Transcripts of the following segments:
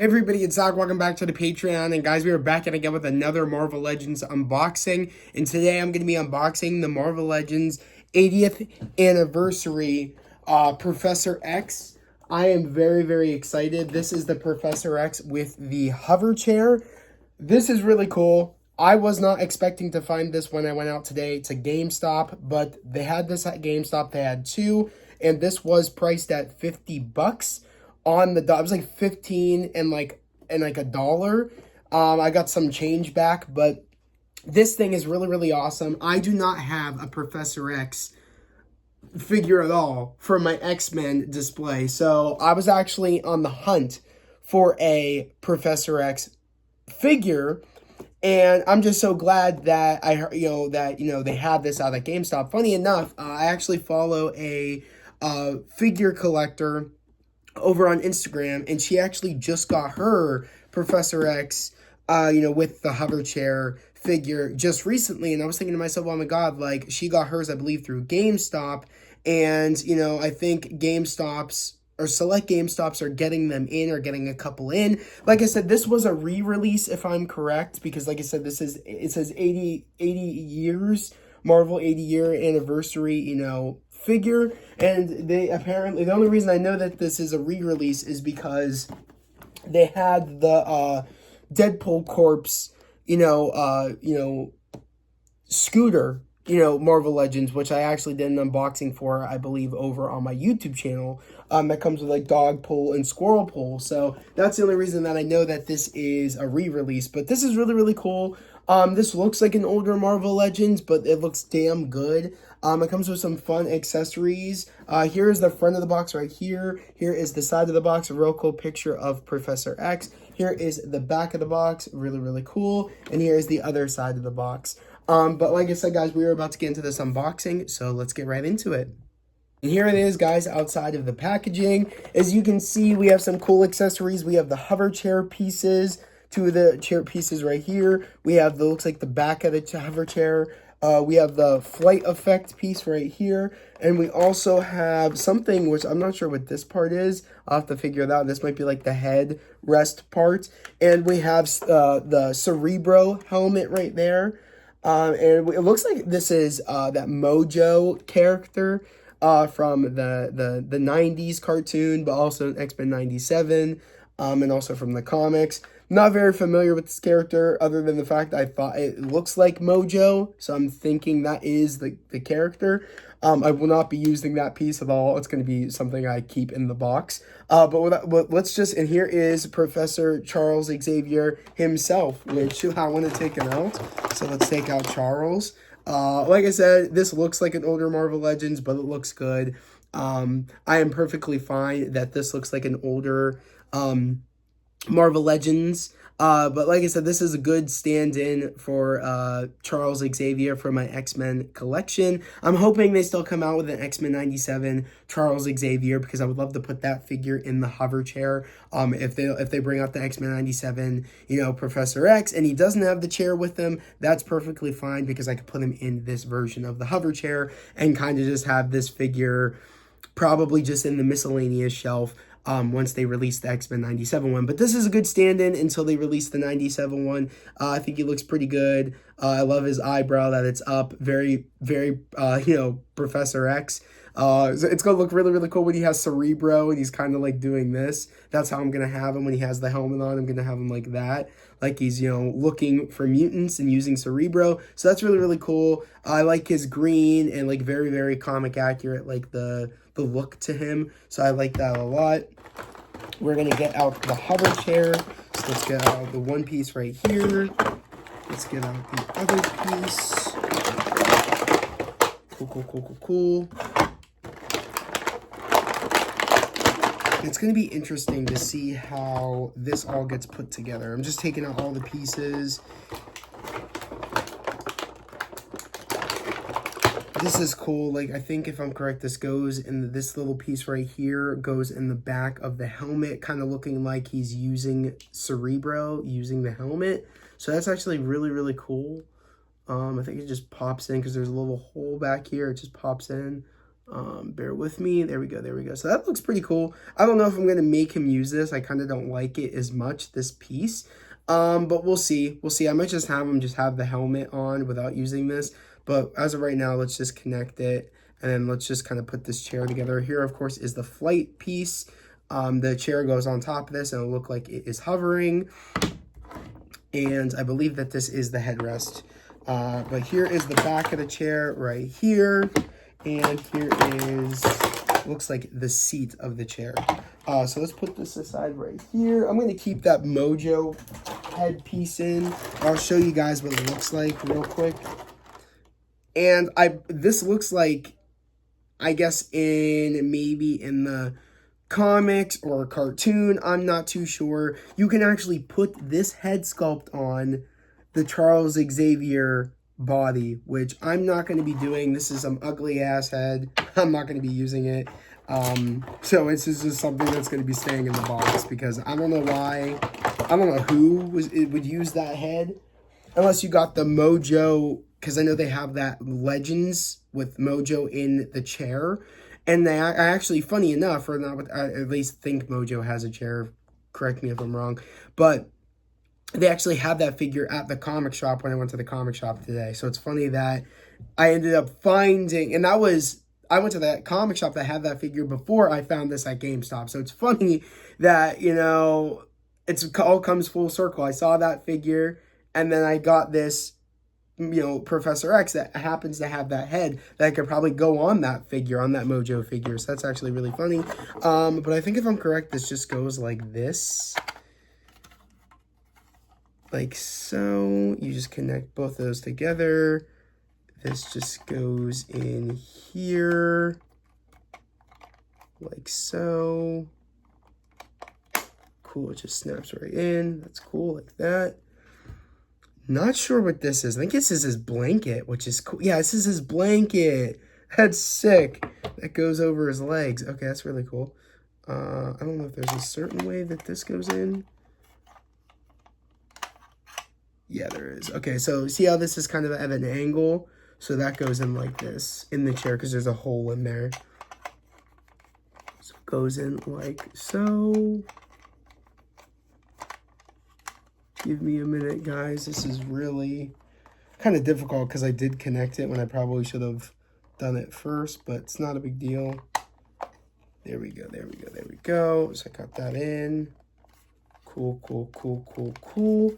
Hey everybody, it's Zach. Welcome back to the Patreon. And guys, we are back at again with another Marvel Legends unboxing. And today I'm going to be unboxing the Marvel Legends 80th anniversary Professor X. I am very, very excited. This is the Professor X with the hover chair. This is really cool. I was not expecting to find this when I went out today to GameStop, but they had this at GameStop. They had two, and this was priced at $50 on the dot. It was like 15 and like a dollar. I got some change back, but this thing is really, really awesome. I do not have a Professor X figure at all for my X-Men display, so I was actually on the hunt for a Professor X figure, and I'm just so glad that I heard, they had this out at GameStop. Funny enough, I actually follow a figure collector over on Instagram, and she actually just got her Professor X, with the hover chair figure just recently. And I was thinking to myself, oh my God, like she got hers, I believe, through GameStop. And, I think GameStops or select GameStops are getting them in or getting a couple in. Like I said, this was a re-release, if I'm correct, because like I said, it says 80 years, Marvel 80-year anniversary, figure. And they apparently, the only reason I know that this is a re-release is because they had the Deadpool Corpse, scooter, Marvel Legends, which I actually did an unboxing for, I believe, over on my YouTube channel, that comes with like dog pull and squirrel pull. So that's the only reason that I know that this is a re-release. But this is really, really cool. This looks like an older Marvel Legends, but it looks damn good. It comes with some fun accessories. Here is the front of the box right here. Here is the side of the box, a real cool picture of Professor X. Here is the back of the box, really, really cool. And here is the other side of the box. But like I said, guys, we are about to get into this unboxing, so let's get right into it. And here it is, guys, outside of the packaging. As you can see, we have some cool accessories. We have the hover chair pieces, two of the chair pieces right here. We have the, looks like the back of the hover chair. We have the flight effect piece right here. And we also have something, which I'm not sure what this part is. I'll have to figure it out. This might be like the head rest part. And we have the Cerebro helmet right there. And it looks like this is that Mojo character from the 90s cartoon, but also X-Men 97, and also from the comics. Not very familiar with this character other than the fact I thought it looks like Mojo, so I'm thinking that is the character. I will not be using that piece at all. It's going to be something I keep in the box. But let's just, and here is Professor Charles Xavier himself, which I want to take him out. So let's take out Charles. Like I said, this looks like an older Marvel Legends, but it looks good. I am perfectly fine that this looks like an older Marvel Legends. But like I said, this is a good stand-in for Charles Xavier for my X-Men collection. I'm hoping they still come out with an X-Men 97 Charles Xavier, because I would love to put that figure in the hover chair. If they bring out the X-Men 97, Professor X, and he doesn't have the chair with him, that's perfectly fine, because I could put him in this version of the hover chair and kind of just have this figure probably just in the miscellaneous shelf once they release the X-Men 97 one. But this is a good stand-in until they release the 97 one. I think he looks pretty good. I love his eyebrow that it's up. Very, very, Professor X. It's going to look really, really cool when he has Cerebro and he's kind of like doing this. That's how I'm going to have him when he has the helmet on. I'm going to have him like that. Like he's, looking for mutants and using Cerebro. So that's really, really cool. I like his green and like very, very comic accurate, like the look to him. So I like that a lot. We're going to get out the hover chair. So let's get out the one piece right here. Let's get out the other piece. Cool, cool, cool, cool, cool. It's going to be interesting to see how this all gets put together. I'm just taking out all the pieces. This is cool. Like, I think if I'm correct, this goes in this little piece right here, goes in the back of the helmet, kind of looking like he's using Cerebro, using the helmet. So that's actually really, really cool. I think it just pops in because there's a little hole back here. It just pops in. Bear with me. There we go. There we go. So that looks pretty cool. I don't know if I'm going to make him use this. I kind of don't like it as much, this piece. But we'll see. We'll see. I might just have him just have the helmet on without using this. But as of right now, let's just connect it. And then let's just kind of put this chair together. Here, of course, is the flight piece. The chair goes on top of this and it'll look like it is hovering. And I believe that this is the headrest. But here is the back of the chair right here. And here is, looks like the seat of the chair. So let's put this aside right here. I'm going to keep that Mojo headpiece in. I'll show you guys what it looks like real quick. And this looks like, I guess maybe in the comics or a cartoon, I'm not too sure. You can actually put this head sculpt on the Charles Xavier body, which I'm not going to be doing. This is some ugly ass head. I'm not going to be using it. So this is just something that's going to be staying in the box because I don't know why. I don't know who would use that head unless you got the Mojo, because I know they have that Legends with Mojo in the chair. And I actually, funny enough, or not, I at least think Mojo has a chair. Correct me if I'm wrong. But they actually had that figure at the comic shop when I went to the comic shop today. So it's funny that I ended up finding, and I went to that comic shop that had that figure before I found this at GameStop. So it's funny that, you know, it all comes full circle. I saw that figure and then I got this, you know, Professor X that happens to have that head that could probably go on that figure, on that Mojo figure. So that's actually really funny. But I think if I'm correct, this just goes like this. Like so. You just connect both of those together. This just goes in here. Like so. Cool, it just snaps right in. That's cool, like that. Not sure what this is. I think this is his blanket, which is cool. Yeah, this is his blanket. That's sick. That goes over his legs. Okay, that's really cool. I don't know if there's a certain way that this goes in. Yeah, there is. Okay, so see how this is kind of at an angle? So that goes in like this in the chair because there's a hole in there. So it goes in like so. Give me a minute, guys. This is really kind of difficult because I did connect it when I probably should have done it first, but it's not a big deal. There we go, there we go, there we go. So I got that in. Cool, cool, cool, cool, cool.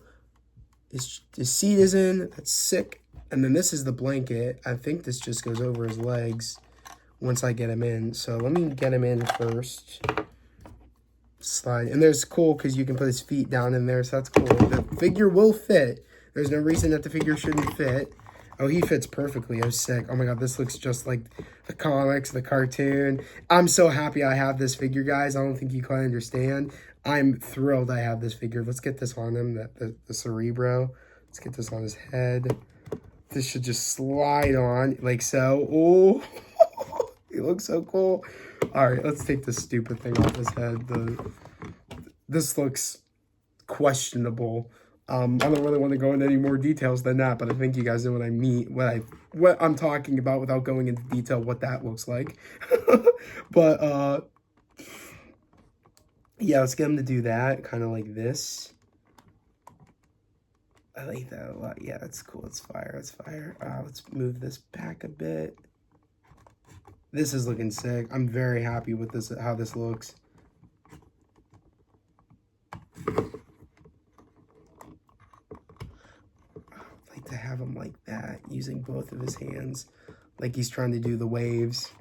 His seat is in. That's sick. And then this is the blanket. I think this just goes over his legs once I get him in. So let me get him in first. Slide. And there's cool because you can put his feet down in there. So that's cool. The figure will fit. There's no reason that the figure shouldn't fit. Oh, he fits perfectly. Oh, sick. Oh my God, this looks just like the comics, the cartoon. I'm so happy I have this figure, guys. I don't think you quite understand. I'm thrilled I have this figure. Let's get this on him, the Cerebro. Let's get this on his head. This should just slide on like so. Oh, he looks so cool. All right, let's take this stupid thing off his head. This looks questionable. I don't really want to go into any more details than that, but I think you guys know what I mean, what I'm talking about without going into detail what that looks like. But yeah, let's get him to do that, kind of like this. I like that a lot. Yeah, that's cool. It's fire. It's fire. Let's move this back a bit. This is looking sick. I'm very happy with this, how this looks. I'd like to have him like that, using both of his hands, like he's trying to do the waves.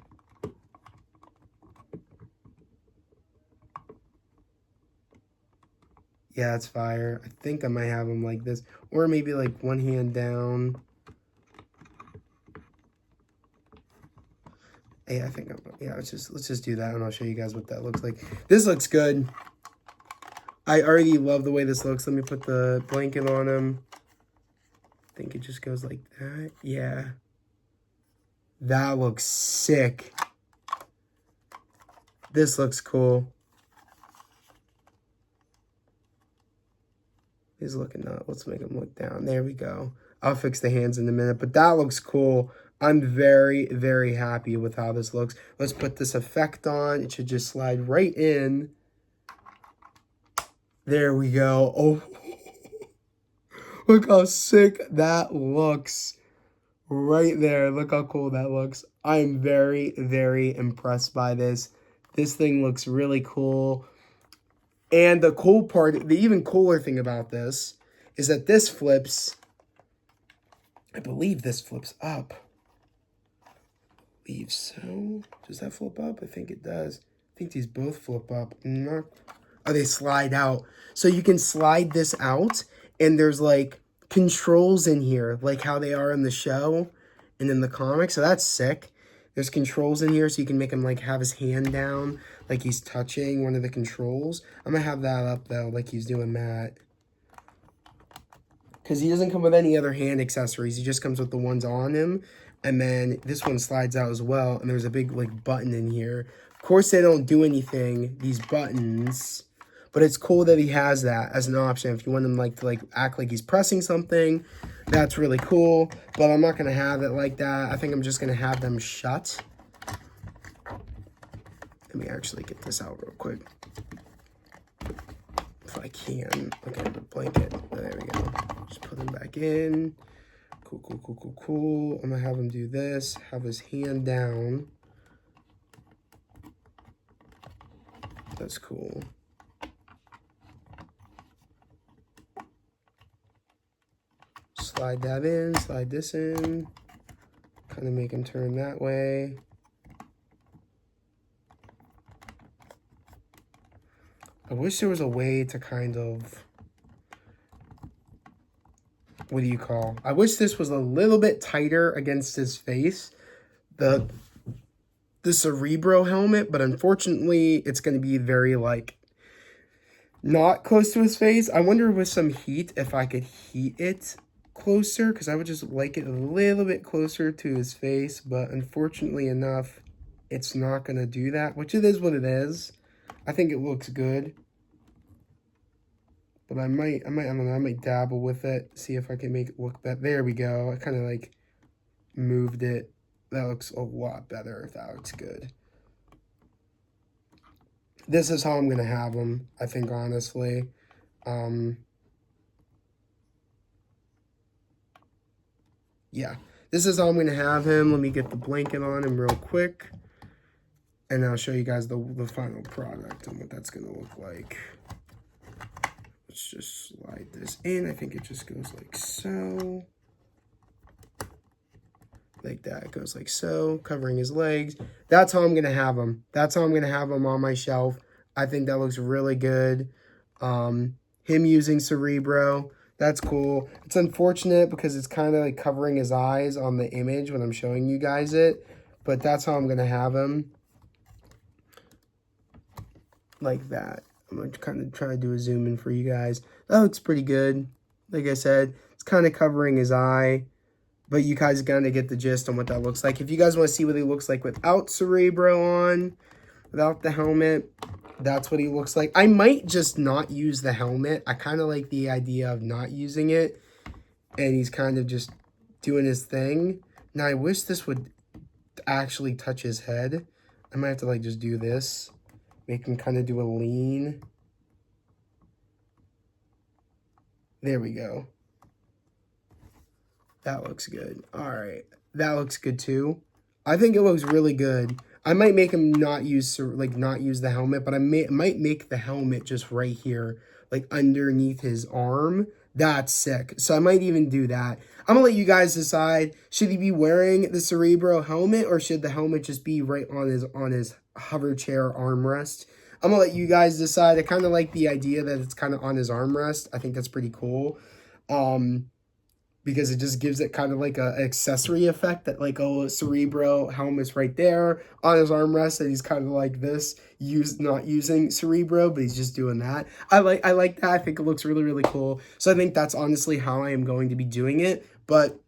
Yeah, it's fire. I think I might have him like this, or maybe like one hand down. Yeah, I think yeah, let's just do that and I'll show you guys what that looks like. This looks good. I already love the way this looks. Let me put the blanket on him. I think it just goes like that. Yeah. That looks sick. This looks cool. He's looking up. Let's make him look down. There we go. I'll fix the hands in a minute, but that looks cool. I'm very, very happy with how this looks. Let's put this effect on. It should just slide right in. There we go. Oh, look how sick that looks. Right there. Look how cool that looks. I'm very, very impressed by this. This thing looks really cool. And the cool part, the even cooler thing about this is that this flips. I believe this flips up. I believe so. Does that flip up? I think it does. I think these both flip up. Oh, they slide out. So you can slide this out, and there's like controls in here, like how they are in the show and in the comics. So that's sick. There's controls in here, so you can make him like have his hand down, like he's touching one of the controls. I'm gonna have that up though, like he's doing that. Because he doesn't come with any other hand accessories. He just comes with the ones on him. And then this one slides out as well. And there's a big like button in here. Of course, they don't do anything, these buttons. But it's cool that he has that as an option. If you want him to act like he's pressing something, that's really cool. But I'm not going to have it like that. I think I'm just going to have them shut. Let me actually get this out real quick. If I can. Okay, the blanket. There we go. Just put him back in. Cool, cool, cool, cool, cool. I'm going to have him do this. Have his hand down. That's cool. Slide that in. Slide this in. Kind of make him turn that way. I wish there was a way to kind of... What do you call? I wish this was a little bit tighter against his face. The Cerebro helmet, but unfortunately it's going to be very like not close to his face. I wonder with some heat if I could heat it closer, because I would just like it a little bit closer to his face, but unfortunately enough, it's not going to do that, which it is what it is. I think it looks good. But I don't know, I might dabble with it, see if I can make it look better. There we go. I kind of like moved it. That looks a lot better if that looks good. This is how I'm going to have them, I think, honestly. Yeah, this is how I'm going to have him. Let me get the blanket on him real quick. And I'll show you guys the final product and what that's going to look like. Let's just slide this in. I think it just goes like so. Like that. It goes like so, covering his legs. That's how I'm going to have him. That's how I'm going to have him on my shelf. I think that looks really good. Him using Cerebro. That's cool. It's unfortunate because it's kind of like covering his eyes on the image when I'm showing you guys it. But that's how I'm going to have him. Like that. I'm going to kind of try to do a zoom in for you guys. That looks pretty good. Like I said, it's kind of covering his eye. But you guys are going to get the gist on what that looks like. If you guys want to see what he looks like without Cerebro on, without the helmet, that's what he looks like. I might just not use the helmet. I kind of like the idea of not using it. And he's kind of just doing his thing. Now, I wish this would actually touch his head. I might have to like just do this. Make him kind of do a lean. There we go. That looks good. All right. That looks good too. I think it looks really good. I might make him not use the helmet, but I might make the helmet just right here, like underneath his arm. That's sick. So I might even do that. I'm going to let you guys decide. Should he be wearing the Cerebro helmet, or should the helmet just be right on his hover chair armrest? I'm going to let you guys decide. I kind of like the idea that it's kind of on his armrest. I think that's pretty cool. Because it just gives it kind of like an accessory effect that like, oh, Cerebro helmet's right there on his armrest, and he's kind of like this, not using Cerebro, but he's just doing that. I like that. I think it looks really, really cool. So I think that's honestly how I am going to be doing it. But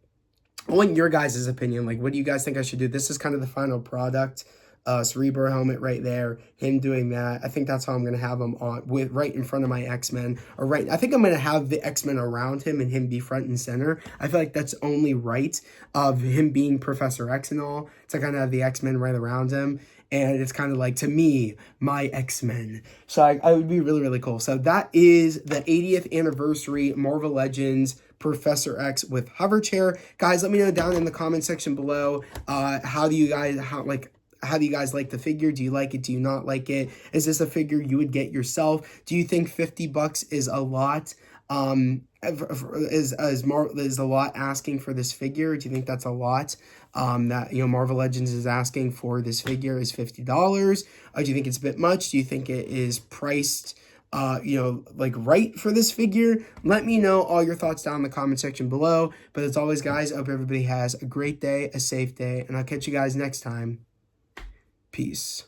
I want your guys' opinion. Like, what do you guys think I should do? This is kind of the final product. Cerebro helmet right there, him doing that. I think that's how I'm going to have him on, with right in front of my X-Men, or right, I think I'm going to have the X-Men around him and him be front and center. I feel like that's only right, of him being Professor X and all, to kind of have the X-Men right around him. And it's kind of like, to me, my X-Men. So I would be really, really cool. So that is the 80th anniversary Marvel Legends Professor X with hover chair. Guys, let me know down in the comment section below, how do you guys like the figure? Do you like it? Do you not like it? Is this a figure you would get yourself? Do you think $50 is a lot? Is a lot asking for this figure? Do you think that's a lot? That, you know, Marvel Legends is asking for this figure is $50. Do you think it's a bit much? Do you think it is priced, you know, like right for this figure? Let me know all your thoughts down in the comment section below. But as always, guys, I hope everybody has a great day, a safe day, and I'll catch you guys next time. Peace.